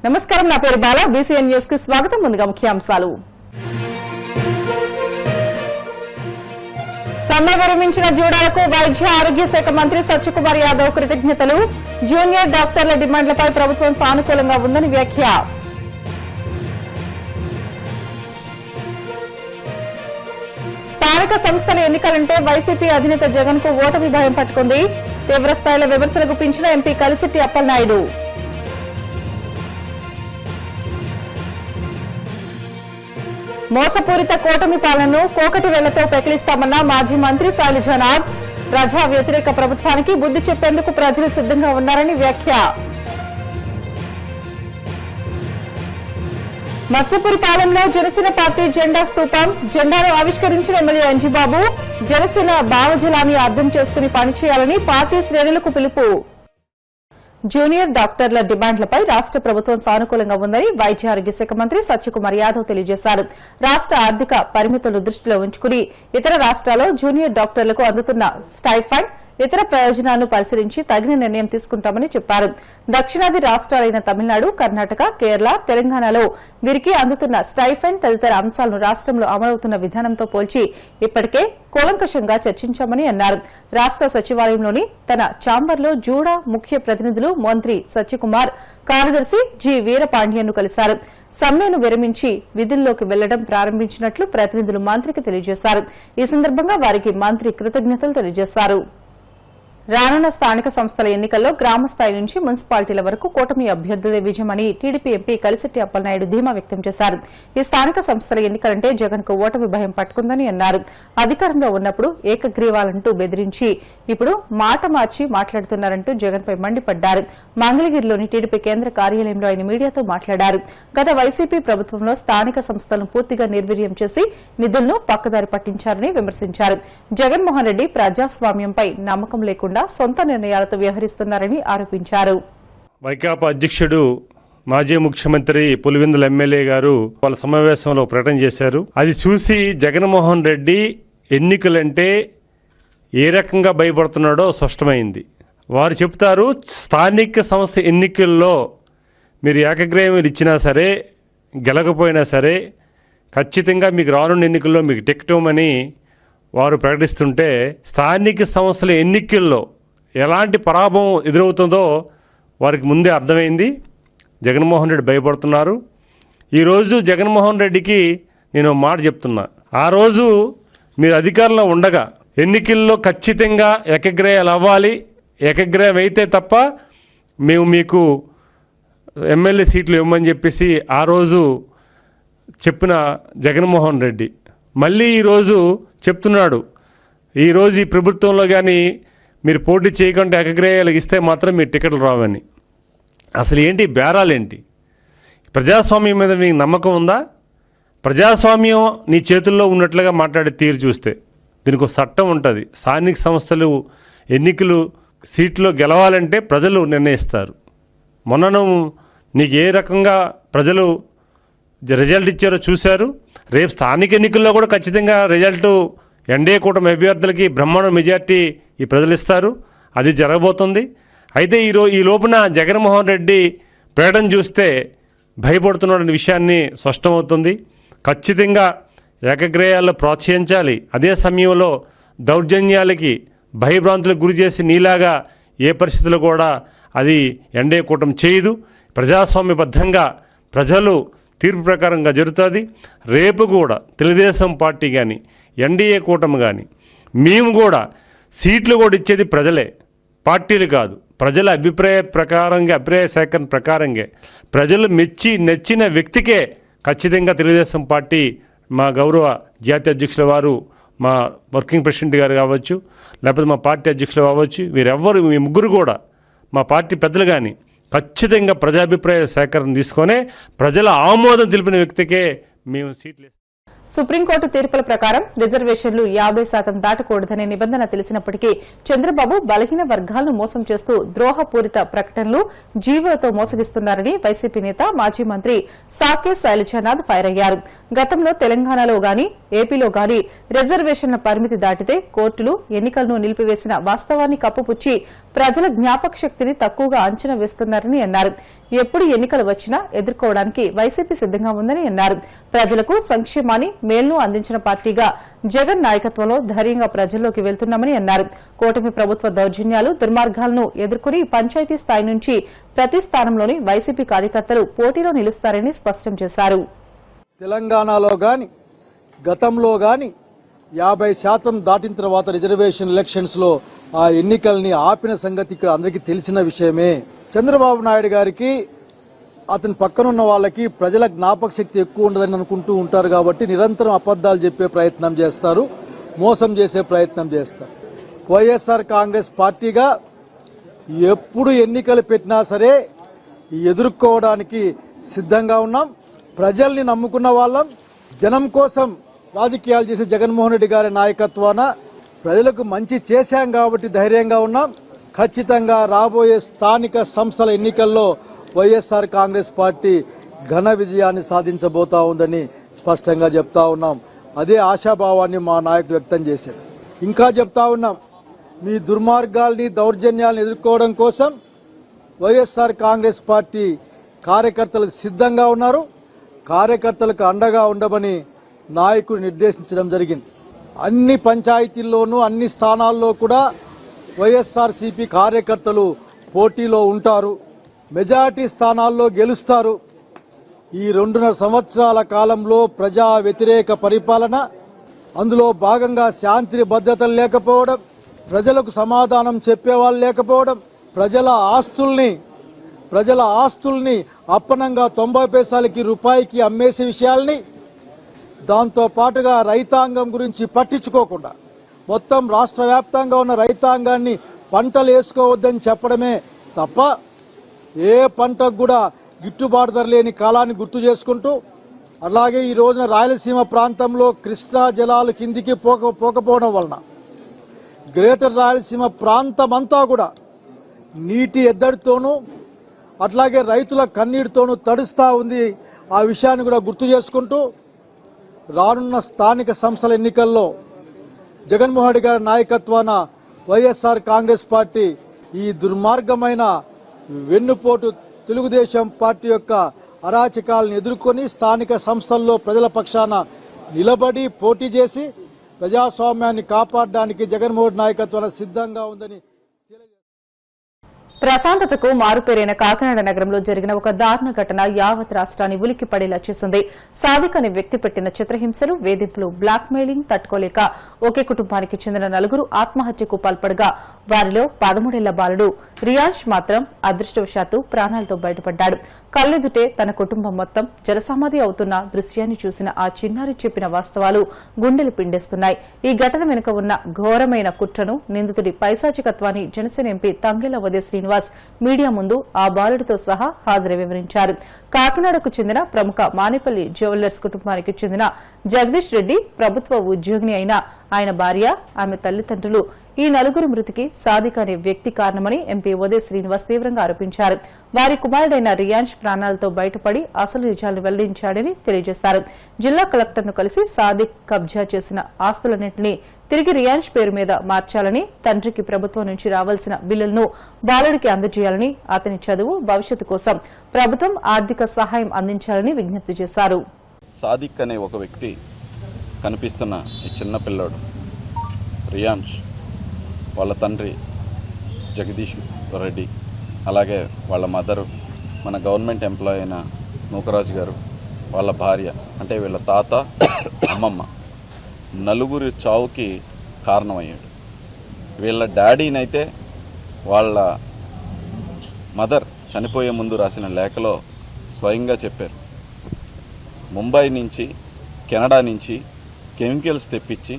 నమస్కారం, నా పేరు బాల. బీసీఎన్ న్యూస్ కి స్వాగతం. ముందుగా ముఖ్యాంశాలు. సమ్మె విరమించిన జూడాలకు వైద్య ఆరోగ్య శాఖ మంత్రి సత్యకుమార్ యాదవ్ కృతజ్ఞతలు. జూనియర్ డాక్టర్ల డిమాండ్లపై ప్రభుత్వం సానుకూలంగా ఉందని వ్యాఖ్య. స్థానిక సంస్థల ఎన్నికలంటే వైసీపీ అధినేత జగన్ కు ఓటమి భయం పట్టుకుంది. తీవ్రస్థాయిలో విమర్శలు గుప్పించిన ఎంపీ కలిసిట్టి అప్పలనాయుడు. మోసపూరిత కూటమి పాలనను కోకటి వేళ్లతో పెకిలిస్తామన్న మాజీ మంత్రి శైలజానాథ్. ప్రజా వ్యతిరేక ప్రభుత్వానికి బుద్ధి చెప్పేందుకు ప్రజలు సిద్ధంగా ఉన్నారని వ్యాఖ్య. మత్స్యపురిపాలెంలో జనసేన పార్టీ జెండా స్తూపం. జెండాను ఆవిష్కరించిన ఎమ్మెల్యే అంజిబాబు. జనసేన భావజలాన్ని అర్థం చేసుకుని పనిచేయాలని పార్టీ శ్రేణులకు పిలుపు. జూనియర్ డాక్టర్ల డిమాండ్లపై రాష్ట ప్రభుత్వం సానుకూలంగా ఉందని వైద్య ఆరోగ్య శాఖ మంత్రి సత్యకుమార్ యాదవ్ తెలియజేశారు. రాష్ట ఆర్థిక పరిమితులను దృష్టిలో ఉంచుకుని ఇతర రాష్ట్రాల్లో జూనియర్ డాక్టర్లకు అందుతున్న స్టైఫండ్, ఇతర ప్రయోజనాలను పరిశీలించి తగిన నిర్ణయం తీసుకుంటామని చెప్పారు. దక్షిణాది రాష్ట్రాలైన తమిళనాడు, కర్ణాటక, కేరళ, తెలంగాణలో వీరికి అందుతున్న స్టైఫండ్ తదితర అంశాలను రాష్ట్రంలో అమలవుతున్న విధానంతో పోల్చి ఇప్పటికే కూలంకషంగా చర్చించామని అన్నారు. రాష్ట సచివాలయంలోని తన ఛాంబర్లో జూడా ముఖ్య ప్రతినిధులు మంత్రి సత్యకుమార్, కార్యదర్శి జి వీరపాండ్యన్ను కలిశారు. సమ్మెను విరమించి విధుల్లోకి వెళ్లడం ప్రారంభించినట్లు ప్రతినిధులు మంత్రికి తెలియజేశారు. ఈ సందర్భంగా వారికి మంత్రి కృతజ్ఞతలు తెలియజేశారు. రానున్న స్థానిక సంస్థల ఎన్నికల్లో గ్రామస్థాయి నుంచి మున్సిపాలిటీల వరకు కూటమి అభ్యర్థులే విజయమని టీడీపీ ఎంపీ కలిసిట్టి అప్పలనాయుడు ధీమా వ్యక్తం చేశారు. ఈ స్థానిక సంస్థల ఎన్నికలంటే జగన్ కు ఓటమి భయం పట్టుకుందని అన్నారు. అధికారంలో ఉన్నప్పుడు ఏకగ్రీవాలంటూ బెదిరించి ఇప్పుడు మాట మార్చి మాట్లాడుతున్నారంటూ జగన్ పై మండిపడ్డారు. మంగళగిరిలోని టీడీపీ కేంద్ర కార్యాలయంలో ఆయన మీడియాతో మాట్లాడారు. గత వైసీపీ ప్రభుత్వంలో స్థానిక సంస్థలను పూర్తిగా నిర్వీర్యం చేసి నిధులను పక్కదారి పట్టించారని విమర్శించారు. జగన్మోహన్ రెడ్డి ప్రజాస్వామ్యంపై నమ్మకం లేకుండా సొంత నిర్ణయాలతో వ్యవహరిస్తున్నారని ఆరోపించారు. వైకాపా అధ్యక్షుడు మాజీ ముఖ్యమంత్రి పులివెందుల ఎమ్మెల్యే గారు వాళ్ళ సమావేశంలో ప్రకటన చేశారు. అది చూసి జగన్మోహన్ రెడ్డి ఎన్నికలంటే ఏ రకంగా భయపడుతున్నాడో స్పష్టమైంది. వారు చెప్తారు, స్థానిక సంస్థ ఎన్నికల్లో మీరు ఏకగ్రీవం ఇచ్చినా సరే గెలకపోయినా సరే ఖచ్చితంగా మీకు రానున్న ఎన్నికల్లో మీకు టికెట్ ఇవ్వమని వారు ప్రకటిస్తుంటే స్థానిక సంస్థల ఎన్నికల్లో ఎలాంటి పరాభవం ఎదురవుతుందో వారికి ముందే అర్థమైంది. జగన్మోహన్ రెడ్డి భయపడుతున్నారు. ఈరోజు జగన్మోహన్ రెడ్డికి నేను మాట చెప్తున్నా, ఆ రోజు మీరు అధికారంలో ఉండగా ఎన్నికల్లో ఖచ్చితంగా ఏకగ్రీవాలు అవ్వాలి, ఏకగ్రీవం అయితే తప్ప మేము మీకు ఎమ్మెల్యే సీట్లు ఇవ్వమని చెప్పేసి ఆ రోజు చెప్పిన జగన్మోహన్ రెడ్డి మళ్ళీ ఈరోజు చెప్తున్నాడు, ఈరోజు ఈ ప్రభుత్వంలో కానీ మీరు పోటీ చేయకుండా ఏకగ్రీవాలు ఇస్తే మాత్రం మీరు టికెట్లు రావని. అసలు ఏంటి బేరాలేంటి? ప్రజాస్వామ్యం మీద నీకు నమ్మకం ఉందా? ప్రజాస్వామ్యం నీ చేతుల్లో ఉన్నట్లుగా మాట్లాడే తీరు చూస్తే దీనికి ఒక చట్టం ఉంటుంది. స్థానిక సంస్థలు ఎన్నికలు సీట్లో గెలవాలంటే ప్రజలు నిర్ణయిస్తారు. మొన్నను నీకు ఏ రకంగా ప్రజలు రిజల్ట్ ఇచ్చారో చూశారు. రేపు స్థానిక ఎన్నికల్లో కూడా ఖచ్చితంగా రిజల్టు ఎన్డీఏ కూటమి అభ్యర్థులకి బ్రహ్మాండ మెజార్టీ ఈ ప్రజలు ఇస్తారు. అది జరగబోతుంది. అయితే ఈ లోపున జగన్మోహన్ రెడ్డి ప్రకటన చూస్తే భయపడుతున్న విషయాన్ని స్పష్టమవుతుంది. ఖచ్చితంగా ఏకగ్రీవాలను ప్రోత్సహించాలి. అదే సమయంలో దౌర్జన్యాలకి భయభ్రాంతులకు గురి చేసి నీలాగా ఏ పరిస్థితుల్లో కూడా అది ఎన్డీఏ కూటమి చేయదు. ప్రజాస్వామ్యబద్ధంగా ప్రజలు తీర్పు ప్రకారంగా జరుగుతుంది. రేపు కూడా తెలుగుదేశం పార్టీ కానీ ఎన్డీఏ కూటమి కానీ మేము కూడా సీట్లు కూడా ఇచ్చేది ప్రజలే, పార్టీలు కాదు. ప్రజల అభిప్రాయ సేకరణ ప్రకారంగా ప్రజలు నచ్చిన వ్యక్తికే ఖచ్చితంగా తెలుగుదేశం పార్టీ మా గౌరవ జాతీయ అధ్యక్షుల వారు, మా వర్కింగ్ ప్రెసిడెంట్ గారు కావచ్చు, లేకపోతే మా పార్టీ అధ్యక్షులు కావచ్చు, వీరెవ్వరు మీ ముగ్గురు కూడా మా పార్టీ పెద్దలు కానీ ఖచ్చితంగా ప్రజాభిప్రాయ సేకరణ తీసుకొనే ప్రజల ఆమోదం తెలిపిన వ్యక్తికే మేము సీట్లు. సుప్రీంకోర్టు తీర్పుల ప్రకారం రిజర్వేషన్లు 50% దాటకూడదనే నిబంధన తెలిసినప్పటికీ చంద్రబాబు బలహీన వర్గాలను మోసం చేస్తూ ద్రోహపూరిత ప్రకటనలు జీవోతో మోసగిస్తున్నారని వైసీపీ నేత మాజీ మంత్రి సాకే శైలజానాథ్ ఫైర్ అయ్యారు. గతంలో తెలంగాణలో గాని ఏపీలో గాని రిజర్వేషన్ల పరిమితి దాటితే కోర్టులు ఎన్నికలను నిలిపివేసిన వాస్తవాన్ని కప్పుపుచ్చి ప్రజల జ్ఞాపక శక్తిని తక్కువగా అంచనా వేస్తున్నారని అన్నారు. ఎప్పుడు ఎన్నికలు వచ్చినా ఎదుర్కోవడానికి వైసీపీ సిద్దంగా ఉందని అన్నారు. ప్రజలకు సంక్షేమాన్ని మేలును అందించిన పార్టీగా జగన్ నాయకత్వంలో ధైర్యంగా ప్రజల్లోకి వెళ్తున్నామని అన్నారు. కూటమి ప్రభుత్వ దౌర్జన్యాలు, దుర్మార్గాలను ఎదుర్కొని పంచాయతీ స్థాయి నుంచి ప్రతి స్థానంలోని వైసీపీ కార్యకర్తలు పోటీలో నిలుస్తారని స్పష్టం చేశారు. తెలంగాణలో గాని గతంలో గాని 50% దాటిన తర్వాత రిజర్వేషన్ ఎలక్షన్స్లో ఆ ఎన్నికల్ని ఆపిన సంగతి ఇక్కడ అందరికీ తెలిసిన విషయమే. చంద్రబాబు నాయుడు గారికి అతని పక్కనున్న వాళ్ళకి ప్రజల జ్ఞాపక శక్తి ఎక్కువ ఉండదని అనుకుంటూ ఉంటారు కాబట్టి నిరంతరం అబద్ధాలు చెప్పే ప్రయత్నం చేస్తారు, మోసం చేసే ప్రయత్నం చేస్తారు. వైఎస్ఆర్ కాంగ్రెస్ పార్టీగా ఎప్పుడు ఎన్నికలు పెట్టినా సరే ఎదుర్కోవడానికి సిద్ధంగా ఉన్నాం. ప్రజల్ని నమ్ముకున్న వాళ్ళం. జనం కోసం రాజకీయాలు చేసే జగన్మోహన్ రెడ్డి గారి నాయకత్వాన ప్రజలకు మంచి చేశాం కాబట్టి ధైర్యంగా ఉన్నాం. ఖచ్చితంగా రాబోయే స్థానిక సంస్థల ఎన్నికల్లో వైఎస్ఆర్ కాంగ్రెస్ పార్టీ ఘన విజయాన్ని సాధించబోతా ఉందని స్పష్టంగా చెప్తా ఉన్నాం. అదే ఆశాభావాన్ని మా నాయకులు వ్యక్తం చేశారు. ఇంకా చెప్తా ఉన్నాం, మీ దుర్మార్గాల్ని దౌర్జన్యాలను ఎదుర్కోవడం కోసం వైఎస్ఆర్ కాంగ్రెస్ పార్టీ కార్యకర్తలు సిద్ధంగా ఉన్నారు. కార్యకర్తలకు అండగా ఉండమని నాయకుడు నిర్దేశించడం జరిగింది. అన్ని పంచాయతీల్లోనూ అన్ని స్థానాల్లో కూడా వైఎస్ఆర్సీపీ కార్యకర్తలు పోటీలో ఉంటారు. మెజార్టీ స్థానాల్లో గెలుస్తారు. ఈ 2.5 సంవత్సరాల కాలంలో ప్రజా వ్యతిరేక పరిపాలన, అందులో భాగంగా శాంతి భద్రతలు లేకపోవడం, ప్రజలకు సమాధానం చెప్పేవాళ్ళు లేకపోవడం, ప్రజల ఆస్తుల్ని అప్పనంగా 90 పైసలకి రూపాయికి అమ్మేసే విషయాల్ని, దాంతో పాటుగా రైతాంగం గురించి పట్టించుకోకుండా మొత్తం రాష్ట్ర వ్యాప్తంగా ఉన్న రైతాంగాన్ని పంటలు వేసుకోవద్దని చెప్పడమే తప్ప ఏ పంటకు కూడా గిట్టుబాటు ధర లేని కాలాన్ని గుర్తు చేసుకుంటూ, అలాగే ఈ రోజున రాయలసీమ ప్రాంతంలో కృష్ణా జలాలు కిందికి పోకపోవడం వలన గ్రేటర్ రాయలసీమ ప్రాంతం అంతా కూడా నీటి ఎద్దడితోనూ అట్లాగే రైతుల కన్నీటితోనూ తడుస్తూ ఉంది. ఆ విషయాన్ని కూడా గుర్తు చేసుకుంటూ రానున్న స్థానిక సంస్థల ఎన్నికల్లో జగన్మోహన్ రెడ్డి గారి నాయకత్వాన వైఎస్ఆర్ కాంగ్రెస్ పార్టీ ఈ దుర్మార్గమైన వెన్నుపోటు తెలుగుదేశం పార్టీ యొక్క అరాచకాలను ఎదుర్కొని స్థానిక సంస్థల్లో ప్రజల పక్షాన నిలబడి పోటీ చేసి ప్రజాస్వామ్యాన్ని కాపాడడానికి జగన్మోహన్ నాయకత్వాన సిద్ధంగా ఉందని ప్రశాంతతకు మారుపేరైన కాకినాడ నగరంలో జరిగిన ఒక దారుణ ఘటన యావత్ రాష్ట్రాన్ని ఉలిక్కిపడేలా చేసింది. సాదిక్ అనే వ్యక్తి పెట్టిన చిత్రహింసలు, వేధింపులు, బ్లాక్ మెయిలింగ్ తట్టుకోలేక ఒకే కుటుంబానికి చెందిన 4 ఆత్మహత్యకు పాల్పడగా వారిలో 13 బాలుడు రియాన్ష్ మాత్రం అదృష్టవశాత్తు ప్రాణాలతో బయటపడ్డాడు. కళ్లెదుటే తన కుటుంబం మొత్తం జలసమాధి అవుతున్న దృశ్యాన్ని చూసిన ఆ చిన్నారి చెప్పిన వాస్తవాలు గుండెలు పిండేస్తున్నాయి. ఈ ఘటన వెనుక ఉన్న ఘోరమైన కుట్రను, నిందితుడి పైశాచికత్వాన్ని జనసేన ఎంపీ తంగెళ్ల ఉదయ శ్రీనివాస్ మీడియా ముందు ఆ బాలుడితో సహా హాజరై వివరించారు. కాకినాడకు చెందిన ప్రముఖ మానేపల్లి జ్యువెలర్స్ కుటుంబానికి చెందిన జగదీష్ రెడ్డి ప్రభుత్వ ఉద్యోగిని అయిన ఆయన భార్య, ఆమె తల్లిదండ్రులు ఈ 4 మృతికి సాదిక్ అనే వ్యక్తి కారణమని ఎంపీ ఉదయ శ్రీనివాస్ తీవ్రంగా ఆరోపించారు. వారి కుమారుడైన రియాన్ష్ ప్రాణాలతో బయటపడి అసలు నిజాలను వెల్లడించాడని తెలియజేశారు. జిల్లా కలెక్టర్ను కలిసి సాదిక్ కబ్జా చేసిన ఆస్తులన్నింటినీ తిరిగి రియాన్ష్ పేరు మీద మార్చాలని, తండ్రికి ప్రభుత్వం నుంచి రావాల్సిన బిల్లులను బాలుడికి అందజేయాలని, అతని చదువు, భవిష్యత్తు కోసం ప్రభుత్వం ఆర్థిక సహాయం అందించాలని విజ్ఞప్తి చేశారు. సాదిక్ అనే ఒక వ్యక్తి కనిపిస్తున్న ఈ చిన్న పిల్లోడు రియాన్ష్, వాళ్ళ తండ్రి జగదీష్ రెడ్డి, అలాగే వాళ్ళ మదరు మన గవర్నమెంట్ ఎంప్లాయీ అయిన నూకరాజు గారు, వాళ్ళ భార్య అంటే వీళ్ళ తాత, అమ్మమ్మ 4 చావుకి కారణమయ్యాడు. వీళ్ళ డాడీనైతే వాళ్ళ మదర్ చనిపోయే ముందు రాసిన లేఖలో స్వయంగా చెప్పారు, ముంబై నుంచి కెనడా నుంచి కెమికల్స్ తెప్పించి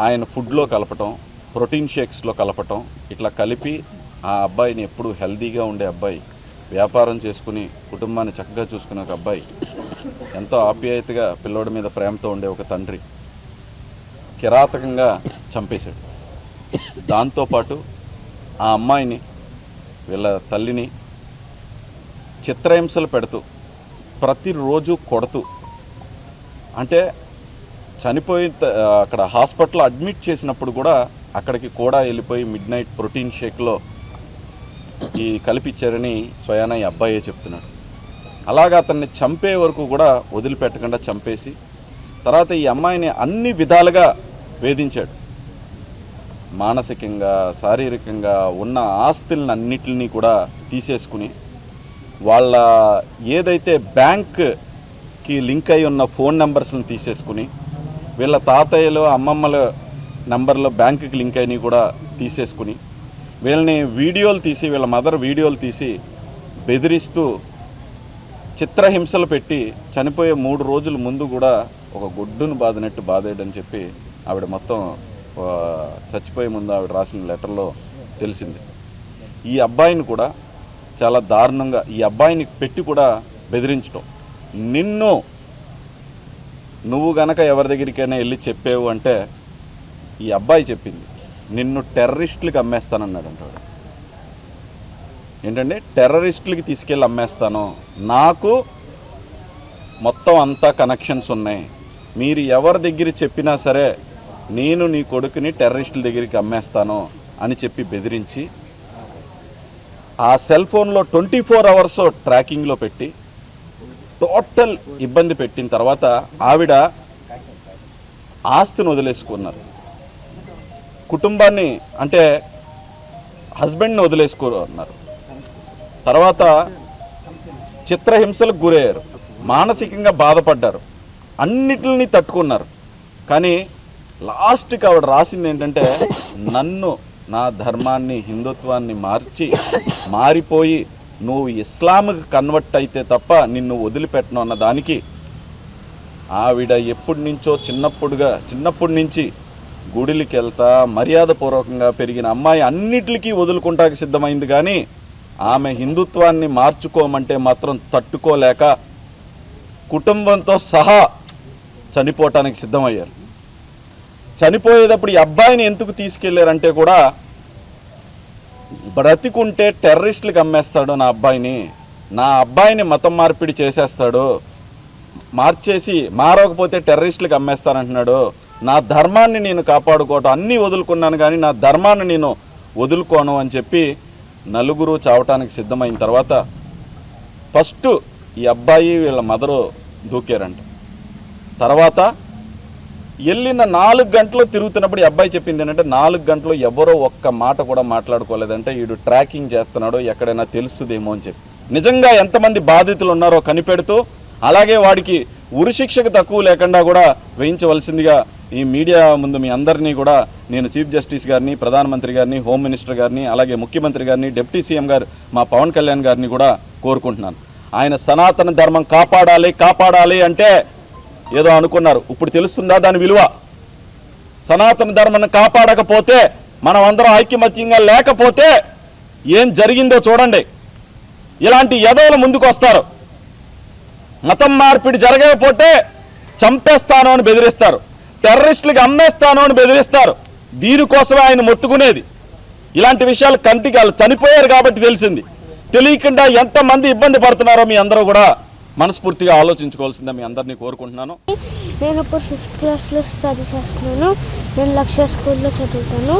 ఆయన ఫుడ్లో కలపటం, ప్రోటీన్ షేక్స్లో కలపటం, ఇట్లా కలిపి ఆ అబ్బాయిని ఎప్పుడు హెల్దీగా ఉండే అబ్బాయి, వ్యాపారం చేసుకుని కుటుంబాన్ని చక్కగా చూసుకునే ఒక అబ్బాయి, ఎంతో ఆప్యాయతగా పిల్లోడి మీద ప్రేమతో ఉండే ఒక తండ్రి కిరాతకంగా చంపేశాడు. దాంతోపాటు ఆ అమ్మాయిని, వీళ్ళ తల్లిని చిత్రహింసలు పెడుతూ ప్రతిరోజు కొడుతూ, అంటే చనిపోయి అక్కడ హాస్పిటల్లో అడ్మిట్ చేసినప్పుడు కూడా అక్కడికి కూడా వెళ్ళిపోయి మిడ్ నైట్ ప్రోటీన్ షేక్లో కలిపిచ్చారని స్వయాన ఈ అబ్బాయే చెప్తున్నాడు. అలాగా అతన్ని చంపే వరకు కూడా వదిలిపెట్టకుండా చంపేసి తర్వాత ఈ అమ్మాయిని అన్ని విధాలుగా వేధించాడు. మానసికంగా, శారీరకంగా ఉన్న ఆస్తులను అన్నిటిని కూడా తీసేసుకుని వాళ్ళ ఏదైతే బ్యాంక్కి లింక్ అయి ఉన్న ఫోన్ నెంబర్స్ని తీసేసుకుని వీళ్ళ తాతయ్యలు అమ్మమ్మల నెంబర్లో బ్యాంకుకి లింక్ అయినవి కూడా తీసేసుకుని వీళ్ళని వీడియోలు తీసి వీళ్ళ మదర్ వీడియోలు తీసి బెదిరిస్తూ చిత్రహింసలు పెట్టి చనిపోయే 3 రోజుల ముందు కూడా ఒక గుడ్డును బాదినట్టు బాధేయడని చెప్పి ఆవిడ మొత్తం చచ్చిపోయే ముందు ఆవిడ రాసిన లెటర్లో తెలిసింది. ఈ అబ్బాయిని కూడా చాలా దారుణంగా ఈ అబ్బాయిని పెట్టి కూడా బెదిరించడం. నువ్వు గనక ఎవరి దగ్గరికైనా వెళ్ళి చెప్పావు అంటే ఈ అబ్బాయి చెప్పింది నిన్ను టెర్రరిస్టులకి అమ్మేస్తానన్నాడు అంటాడు. ఏంటంటే టెర్రరిస్టులకి తీసుకెళ్ళి అమ్మేస్తాను, నాకు మొత్తం అంతా కనెక్షన్స్ ఉన్నాయి, మీరు ఎవరి దగ్గర చెప్పినా సరే నేను నీ కొడుకుని టెర్రరిస్టుల దగ్గరికి అమ్మేస్తాను అని చెప్పి బెదిరించి ఆ సెల్ ఫోన్లో 24 అవర్స్ ట్రాకింగ్లో పెట్టి టోటల్ ఇబ్బంది పెట్టిన తర్వాత ఆవిడ ఆస్తిని వదిలేసుకున్నారు. కుటుంబాన్ని అంటే హస్బెండ్ని వదిలేసుకున్నారు. తర్వాత చిత్రహింసలకు గురయ్యారు, మానసికంగా బాధపడ్డారు, అన్నిటిని తట్టుకున్నారు. కానీ లాస్ట్కి ఆవిడ రాసింది ఏంటంటే నన్ను నా ధర్మాన్ని హిందుత్వాన్ని మారిపోయి నువ్వు ఇస్లాంకి కన్వర్ట్ అయితే తప్ప నిన్ను వదిలిపెట్టను అన్న దానికి ఆవిడ ఎప్పటి నుంచో చిన్నప్పటి నుంచి గుడికి వెళ్తా మర్యాదపూర్వకంగా పెరిగిన అమ్మాయి అన్నిటికీ వదులుకుంటానికి సిద్ధమైంది. కానీ ఆమె హిందుత్వాన్ని మార్చుకోమంటే మాత్రం తట్టుకోలేక కుటుంబంతో సహా చనిపోవటానికి సిద్ధమయ్యారు. చనిపోయేటప్పుడు ఈ అబ్బాయిని ఎందుకు తీసుకెళ్లారంటే కూడా బ్రతికుంటే టెర్రరిస్టులకు అమ్మేస్తాడు నా అబ్బాయిని మతం మార్పిడి చేసేస్తాడు, మారకపోతే టెర్రరిస్టులకు అమ్మేస్తానంటున్నాడు, నా ధర్మాన్ని నేను కాపాడుకోవటం అన్నీ వదులుకున్నాను కానీ నా ధర్మాన్ని నేను వదులుకోను అని చెప్పి నలుగురు చావటానికి సిద్ధమైన తర్వాత ఫస్ట్ ఈ అబ్బాయి వీళ్ళ మదరు దూకారంట. తర్వాత వెళ్ళిన 4 గంటలు తిరుగుతున్నప్పుడు ఈ అబ్బాయి చెప్పింది ఏంటంటే 4 గంటలు ఎవరో ఒక్క మాట కూడా మాట్లాడుకోలేదంటే వీడు ట్రాకింగ్ చేస్తున్నాడో ఎక్కడైనా తెలుస్తుందేమో అని చెప్పి. నిజంగా ఎంతమంది బాధితులు ఉన్నారో కనిపెడుతూ అలాగే వాడికి ఉరిశిక్షకు తక్కువ లేకుండా కూడా వేయించవలసిందిగా ఈ మీడియా ముందు మీ అందరినీ కూడా నేను చీఫ్ జస్టిస్ గారిని, ప్రధానమంత్రి గారిని, హోమ్ మినిస్టర్ గారిని, అలాగే ముఖ్యమంత్రి గారిని, డిప్యూటీ సీఎం గారు మా పవన్ కళ్యాణ్ గారిని కూడా కోరుకుంటున్నాను. ఆయన సనాతన ధర్మం కాపాడాలి అంటే ఏదో అనుకున్నారు, ఇప్పుడు తెలుస్తుందా దాని విలువ? సనాతన ధర్మాన్ని కాపాడకపోతే మనం అందరం ఐక్యమత్యంగా లేకపోతే ఏం జరిగిందో చూడండి. ఇలాంటి ఎదవలు ముందుకు వస్తారు, మతం మార్పిడి జరగకపోతే చంపేస్తాను అని బెదిరిస్తారు, టెర్రరిస్టులకి అమ్మేస్తాను అని బెదిరిస్తారు. దీనికోసమే ఆయన మొత్తుకునేది. ఇలాంటి విషయాలు కంటికి చనిపోయారు కాబట్టి తెలిసింది. తెలియకుండా ఎంతమంది ఇబ్బంది పడుతున్నారో మీ అందరూ కూడా మనస్ఫూర్తిగా ఆలోచించుకోవాల్సిందే మీ అందరినీ కోరుకుంటున్నాను. నేను ఇప్పుడు 5th క్లాస్లో స్టడీ చేస్తున్నాను. నేను లక్ష్య స్కూల్లో చదువుతాను.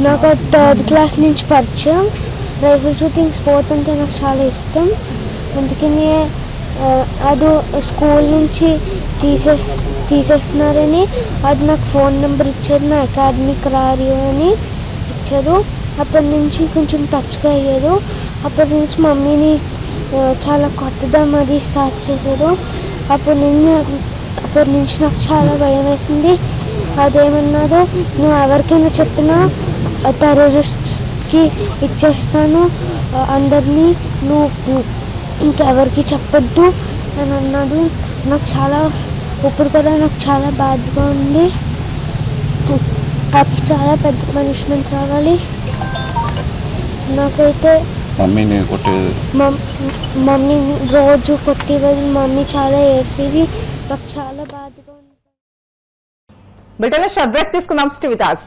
నాకు థర్డ్ క్లాస్ నుంచి పరిచయం. రైఫిల్ షూటింగ్ స్పోర్ట్ అంటే నాకు చాలా ఇష్టం. అందుకని అది స్కూల్ నుంచి తీసేస్తున్నారని అది నాకు ఫోన్ నెంబర్ ఇచ్చారు, నా అకాడమిక్ రారియో అని ఇచ్చారు. అప్పటి నుంచి కొంచెం టచ్గా అయ్యారు. అప్పటి నుంచి మమ్మీని చాలా కొత్తదం అది స్టార్ట్ చేశారు. అప్పటి నుంచి నాకు చాలా భయం వేసింది. అదేమన్నారో నువ్వు ఎవరికైనా చెప్పినా టెర్రరిస్ట్కి ఇచ్చేస్తాను, అందరినీ నువ్వు ఇంకెవరికి చెప్పొద్దు అని అన్నాడు. నాకు చాలా ఇప్పుడు కూడా నాకు చాలా బాధగా ఉంది. అది చాలా పెద్ద పనిష్మెంట్ రావాలి. నాకైతే మమ్మీ రోజు కొట్టేది, మమ్మీ చాలా ఏడ్చేది. నాకు చాలా బాధగా ఉంది. బ్రిటన్ షార్ట్ బ్రేక్ తీసుకున్నాం. Stay with us.